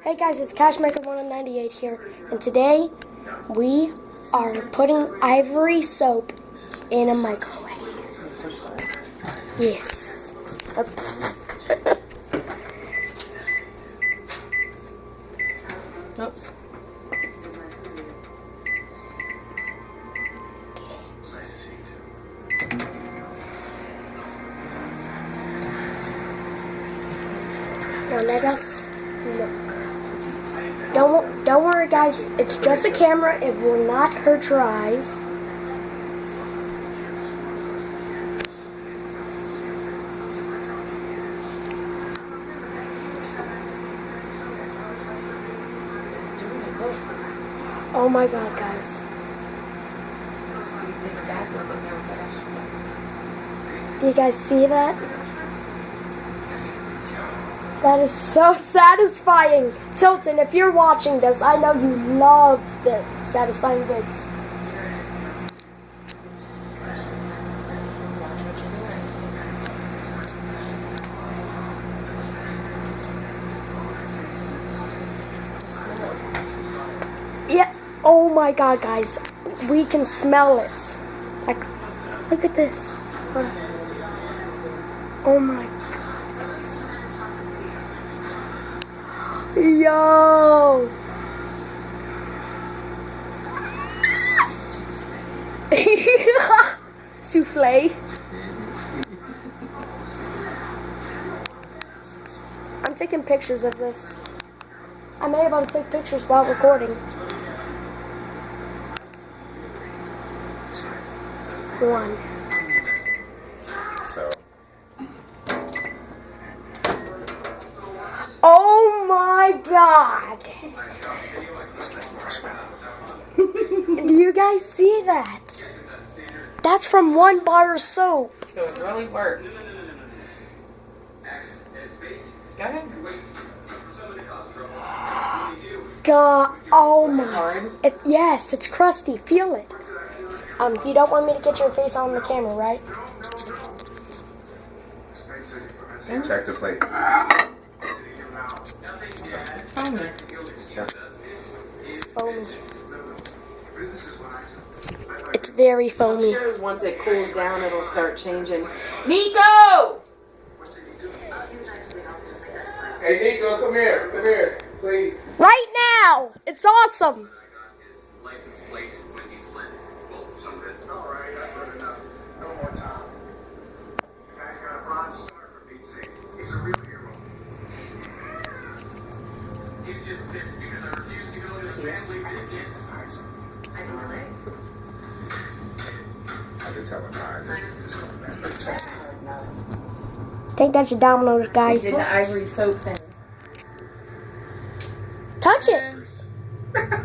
Hey guys, it's Cashmaker198 here, and today we are putting Ivory soap in a microwave. Yes. Oops. Now let us look. Don't worry guys, it's just a camera, it will not hurt your eyes. Oh my god guys. Do you guys see that? That is so satisfying. Tilton, if you're watching this, I know you love the satisfying vids. Yeah. Oh my god, guys. We can smell it. Like, look at this. Oh my god. Yo! Souffle. I'm taking pictures of this. I may be able to take pictures while recording. One. So. Oh my god! Do you guys see that? That's from one bar of soap. So it really works. Go ahead. God, oh my. Hard. Yes, it's crusty. Feel it. You don't want me to get your face on the camera, right? Check the plate. It's foamy. It's foamy. It's very foamy. I'm sure once it cools down, it'll start changing. Nico! Hey Nico, come here, please. Right now! It's awesome! I can tell in my eyes that it's going back. Take that your dominoes, guys. Did the Ivory soap thing. Touch it!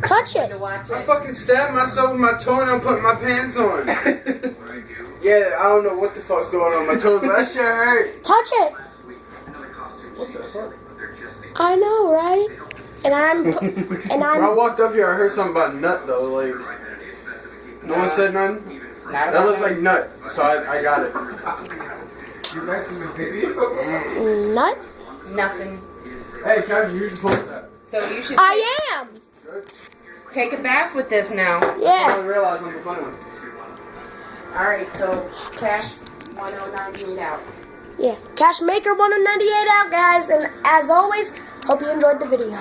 Touch it! To watch I it. fucking stabbed myself with my toe and I'm putting my pants on. Yeah, I don't know what the fuck's going on with my toes, but that shit hurt. Touch it! What the fuck? I know, right? And When I walked up here, I heard something about nut though. Like, no one said nothing. Not That looked like nut, so I got it. You guys in the video? nut? Nothing. Hey, Cash, you should post that. So you should I am! Good. take a bath with this now. I Yeah. didn't realize I'm the funny one. Alright, so Cash 1098 out. Yeah. Cashmaker198 out, guys. And as always, hope you enjoyed the video.